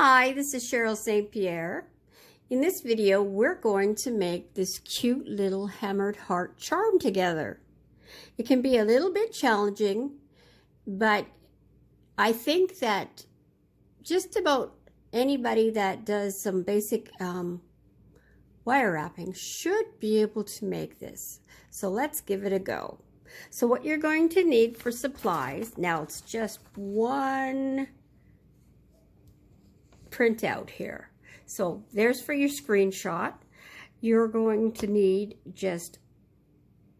Hi, this is Cheryl St.Pierre. In this video, we're going to make this cute little hammered heart charm together. It can be a little bit challenging, but I think that just about anybody that does some basic wire wrapping should be able to make this. So let's give it a go. So what you're going to need for supplies, now it's just one printout here. So there's for your screenshot. You're going to need just,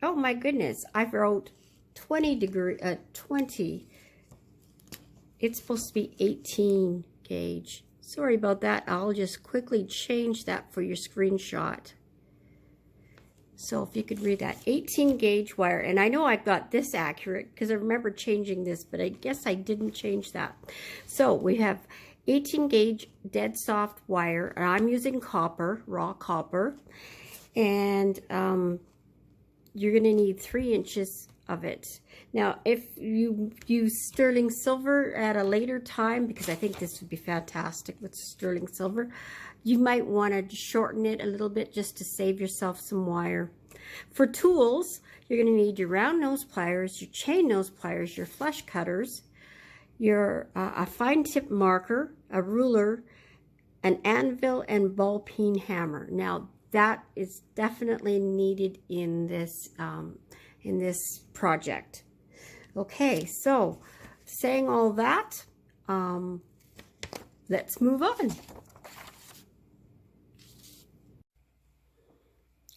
oh my goodness, I wrote 20. It's supposed to be 18 gauge. Sorry about that. I'll just quickly change that for your screenshot. So if you could read that, 18 gauge wire. And I know I've got this accurate because I remember changing this, but I guess I didn't change that. So we have 18 gauge dead soft wire, and I'm using copper, raw copper, and you're going to need 3 inches of it. Now, if you use sterling silver at a later time, because I think this would be fantastic with sterling silver, you might want to shorten it a little bit just to save yourself some wire. For tools, you're going to need your round nose pliers, your chain nose pliers, your flush cutters, your a fine tip marker, a ruler, an Anvil and Ball Peen hammer. Now that is definitely needed in this project. Okay, so saying all that, let's move on.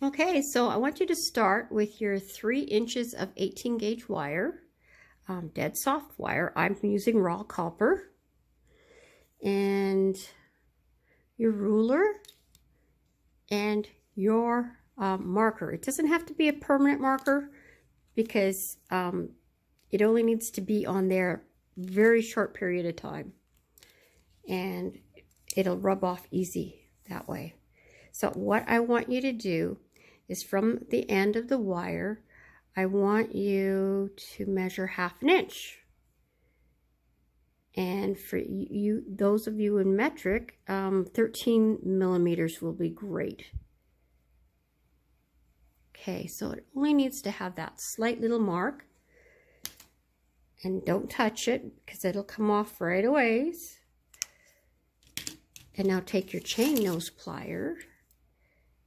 Okay, so I want you to start with your 3 inches of 18 gauge wire. Dead soft wire. I'm using raw copper, and your ruler and your marker. It doesn't have to be a permanent marker because it only needs to be on there a very short period of time, and it'll rub off easy that way. So what I want you to do is from the end of the wire, I want you to measure 1/2 inch. And for you, those of you in metric, 13 millimeters will be great. Okay, so it only needs to have that slight little mark. And don't touch it because it'll come off right away. And now take your chain nose plier.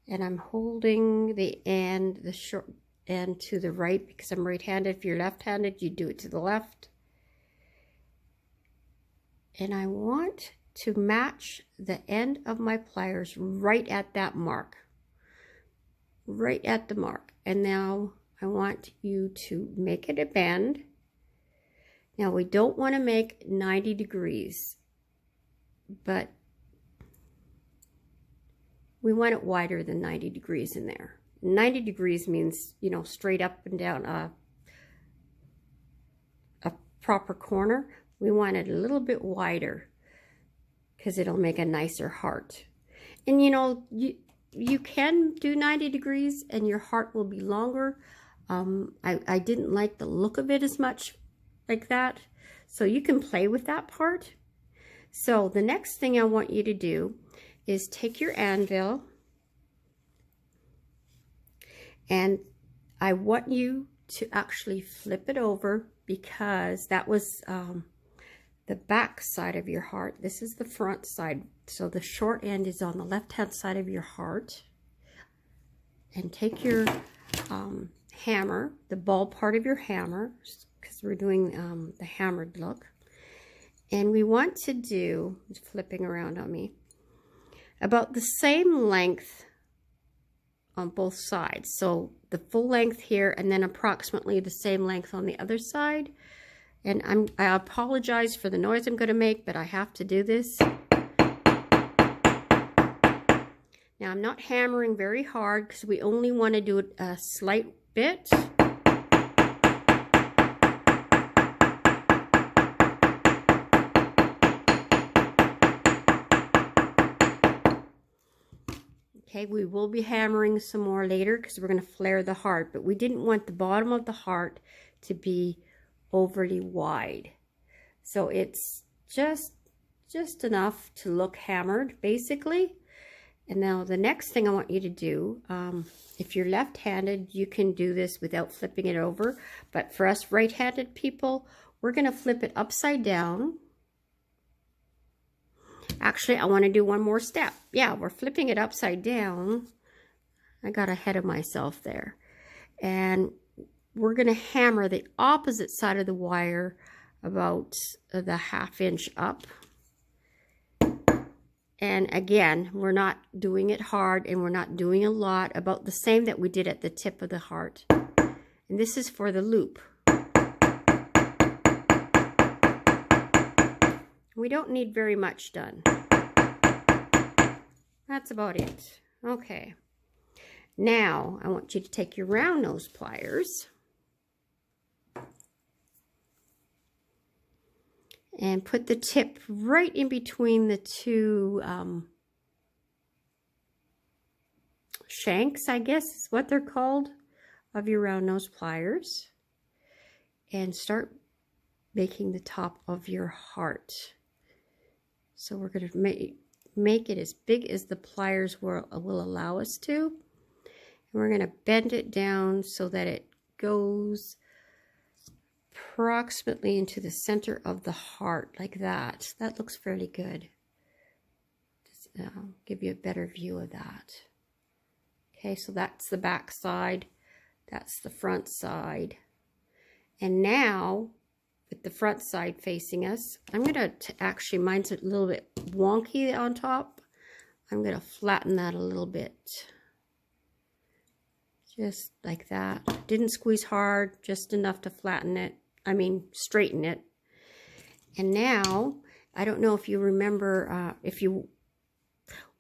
And I'm holding the end, the short end to the right because I'm right-handed. If you're left-handed, you do it to the left. And I want to match the end of my pliers right at that mark. Right at the mark. And now I want you to make it a bend. Now we don't want to make 90 degrees, but we want it wider than 90 degrees in there. 90 degrees means, you know, straight up and down a proper corner. We want it a little bit wider because it'll make a nicer heart. And you know, you can do 90 degrees and your heart will be longer. I didn't like the look of it as much like that. So you can play with that part. So the next thing I want you to do is take your anvil, and I want you to actually flip it over because that was the back side of your heart. This is the front side. So the short end is on the left-hand side of your heart. And take your hammer, the ball part of your hammer, because we're doing the hammered look. And we want to do, it's flipping around on me, about the same length on both sides. So the full length here, and then approximately the same length on the other side. And I apologize for the noise I'm going to make, but I have to do this. Now I'm not hammering very hard because we only want to do it a slight bit. Okay, we will be hammering some more later because we're going to flare the heart, but we didn't want the bottom of the heart to be overly wide. So it's just just enough to look hammered, basically. And now the next thing I want you to do, if you're left-handed, you can do this without flipping it over. But for us right-handed people, we're going to flip it upside down. Actually, I want to do one more step. Yeah, we're flipping it upside down. I got ahead of myself there. And we're going to hammer the opposite side of the wire about the 1/2 inch up. And again, we're not doing it hard and we're not doing a lot, about the same that we did at the tip of the heart. And this is for the loop. We don't need very much done. That's about it. Okay. Now, I want you to take your round nose pliers and put the tip right in between the two shanks, I guess is what they're called, of your round nose pliers, and start making the top of your heart. So we're going to make it as big as the pliers will allow us to. And we're going to bend it down so that it goes approximately into the center of the heart, like that. That looks fairly good. Just give you a better view of that. Okay, so that's the back side. That's the front side. And now, with the front side facing us, I'm going to actually, mine's a little bit wonky on top. I'm going to flatten that a little bit. Just like that. Didn't squeeze hard, just enough to flatten it. I mean, straighten it. And now, I don't know if you remember, if you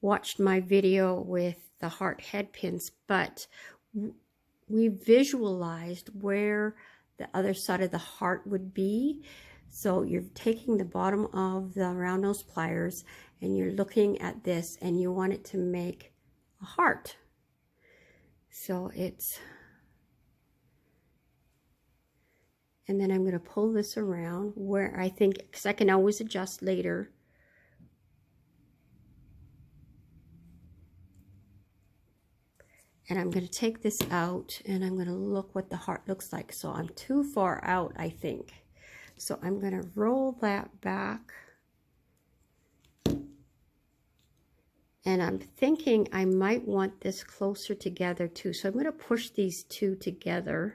watched my video with the heart head pins, but we visualized where the other side of the heart would be. So you're taking the bottom of the round nose pliers and you're looking at this and you want it to make a heart. So it's, and then I'm going to pull this around where I think, because I can always adjust later. And I'm going to take this out and I'm going to look what the heart looks like. So I'm too far out, I think. So I'm going to roll that back. And I'm thinking I might want this closer together too. So I'm going to push these two together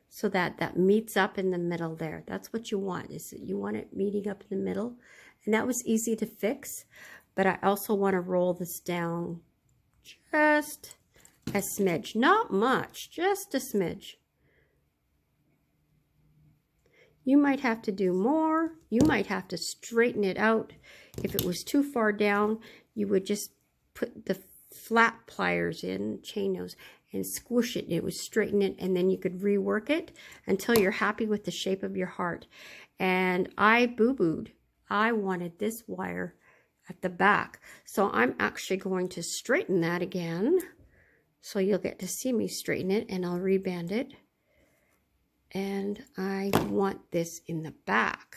so that that meets up in the middle there. That's what you want, is that you want it meeting up in the middle. And that was easy to fix, but I also want to roll this down just a smidge, not much, just a smidge. You might have to do more. You might have to straighten it out. If it was too far down, you would just put the flat pliers in, chain nose, and squish it. And it would straighten it, and then you could rework it until you're happy with the shape of your heart. And I boo-booed. I wanted this wire at the back. So I'm actually going to straighten that again. So you'll get to see me straighten it, and I'll reband it. And I want this in the back.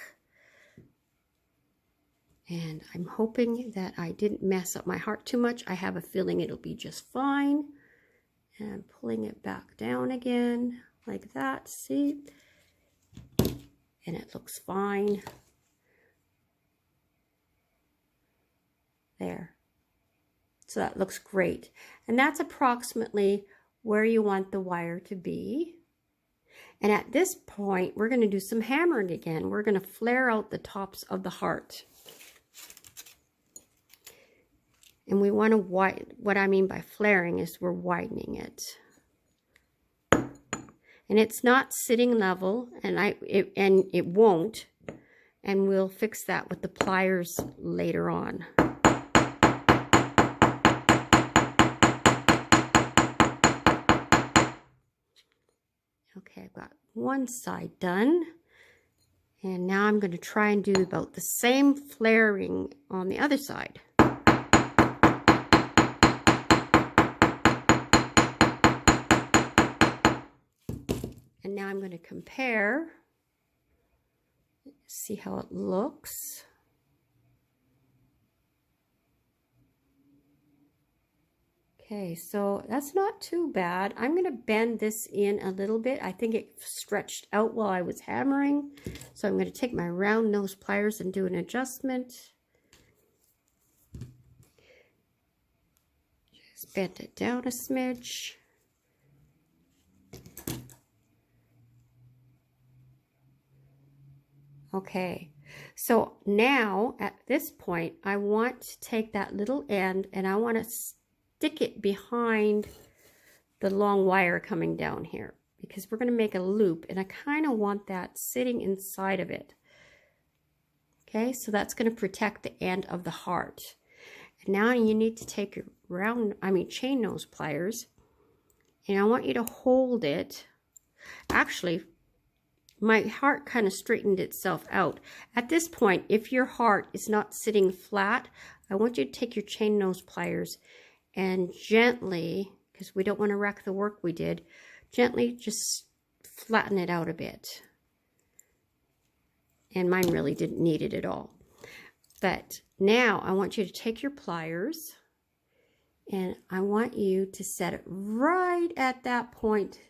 And I'm hoping that I didn't mess up my heart too much. I have a feeling it'll be just fine. And I'm pulling it back down again, like that, see? And it looks fine. There. So that looks great. And that's approximately where you want the wire to be. And at this point, we're going to do some hammering again. We're going to flare out the tops of the heart. And we want to widen, what I mean by flaring is we're widening it. And it's not sitting level, and it won't. And we'll fix that with the pliers later on. Okay, I've got one side done. And now I'm going to try and do about the same flaring on the other side. And now I'm going to compare See how it looks. Okay, so that's not too bad. I'm going to bend this in a little bit. I think it stretched out while I was hammering. So I'm going to take my round nose pliers and do an adjustment. Just bend it down a smidge. Okay, so now at this point, I want to take that little end and I want to stick it behind the long wire coming down here because we're going to make a loop and I kind of want that sitting inside of it. Okay, so that's going to protect the end of the heart. And now you need to take your chain nose pliers and I want you to hold it. Actually, my heart kind of straightened itself out. At this point, if your heart is not sitting flat, I want you to take your chain nose pliers and gently, because we don't want to wreck the work we did, gently just flatten it out a bit. And mine really didn't need it at all. But now I want you to take your pliers and I want you to set it right at that point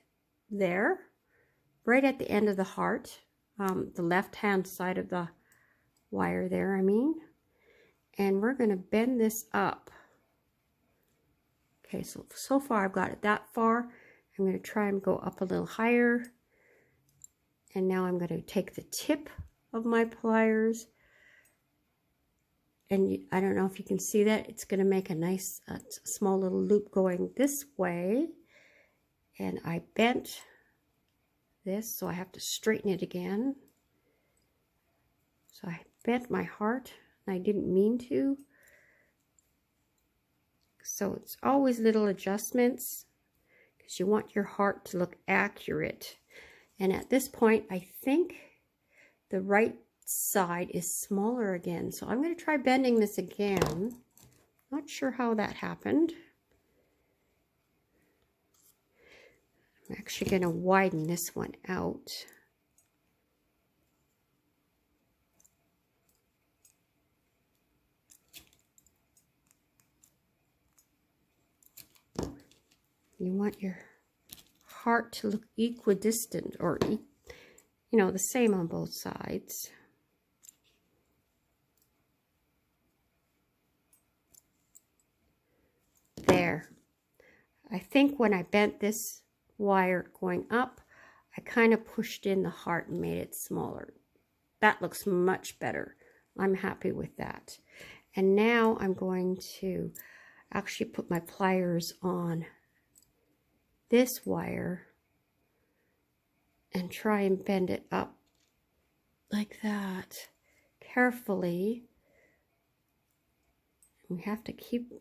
there, right at the end of the heart, the left-hand side of the wire there, and we're going to bend this up. Okay, so far I've got it that far. I'm going to try and go up a little higher. And now I'm going to take the tip of my pliers. And I don't know if you can see that. It's going to make a nice small little loop going this way. And I bent this, so I have to straighten it again. So I bent my heart, and I didn't mean to. So it's always little adjustments because you want your heart to look accurate. And at this point, I think the right side is smaller again. So I'm going to try bending this again. Not sure how that happened. I'm actually going to widen this one out. You want your heart to look equidistant, or the same on both sides. There. I think when I bent this wire going up, I kind of pushed in the heart and made it smaller. That looks much better. I'm happy with that. And now I'm going to actually put my pliers on this wire and try and bend it up like that carefully. We have to keep,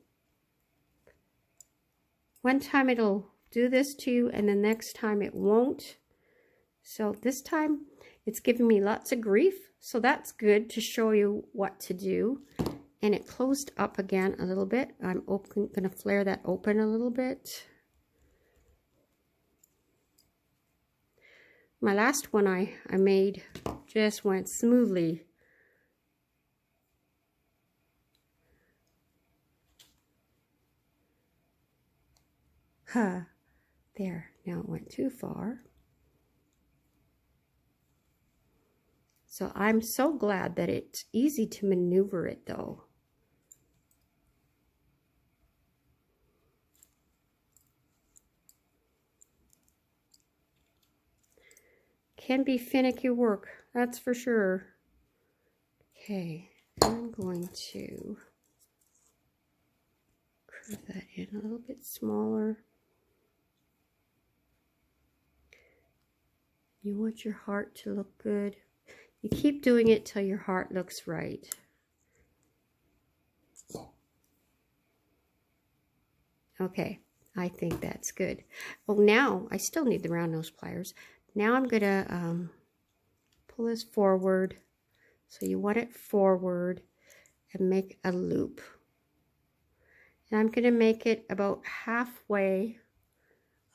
one time it'll do this to you and the next time it won't. So this time it's giving me lots of grief, so that's good to show you what to do. And it closed up again a little bit. I'm going to flare that open a little bit. My last one I made just went smoothly. There, now it went too far. So I'm so glad that it's easy to maneuver it though. Can be finicky work, that's for sure. Okay, I'm going to curve that in a little bit smaller. You want your heart to look good. You keep doing it till your heart looks right. Okay, I think that's good. Oh, now I still need the round nose pliers. Now I'm going to pull this forward. So you want it forward and make a loop. And I'm going to make it about halfway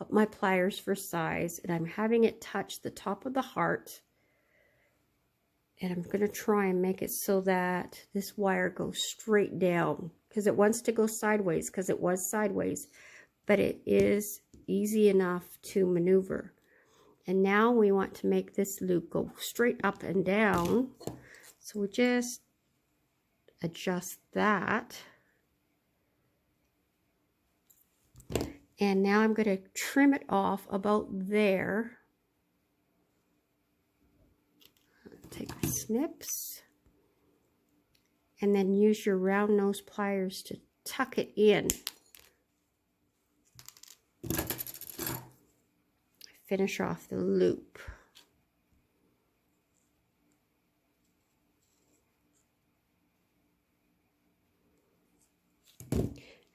up my pliers for size. And I'm having it touch the top of the heart. And I'm going to try and make it so that this wire goes straight down, because it wants to go sideways, because it was sideways, but it is easy enough to maneuver. And now we want to make this loop go straight up and down. So we just adjust that. And now I'm going to trim it off about there. Take the snips. And then use your round nose pliers to tuck it in. Finish off the loop.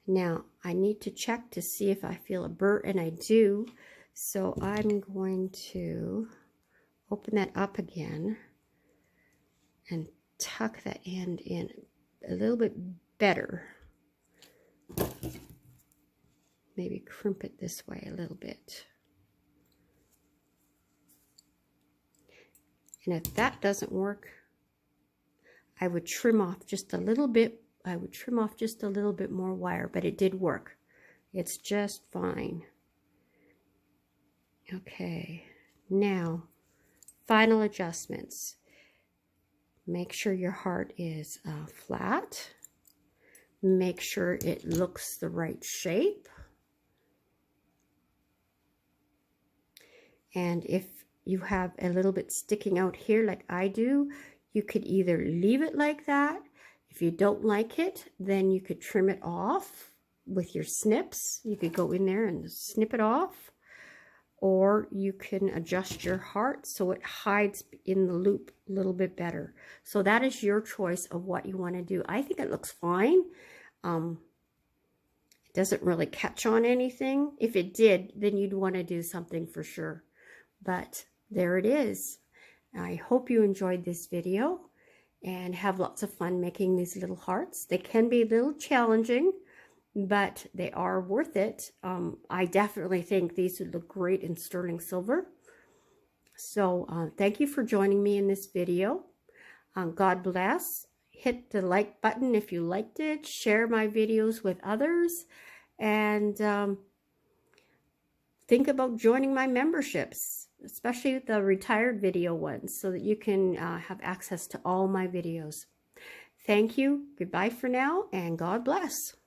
Now, I need to check to see if I feel a burr, and I do. So I'm going to open that up again and tuck that end in a little bit better. Maybe crimp it this way a little bit. And if that doesn't work, I would trim off just a little bit. I would trim off just a little bit more wire, but it did work. It's just fine. Okay, now final adjustments. Make sure your heart is flat. Make sure it looks the right shape. And if you have a little bit sticking out here like I do, you could either leave it like that. If you don't like it, then you could trim it off with your snips. You could go in there and snip it off. Or you can adjust your heart so it hides in the loop a little bit better. So that is your choice of what you want to do. I think it looks fine. It doesn't really catch on anything. If it did, then you'd want to do something for sure. But there it is. I hope you enjoyed this video and have lots of fun making these little hearts. They can be a little challenging, but they are worth it. I definitely think these would look great in sterling silver. So thank you for joining me in this video. God bless. Hit the like button if you liked it. Share my videos with others. And think about joining my memberships, especially the retired video ones, so that you can have access to all my videos. Thank you. Goodbye for now, and God bless.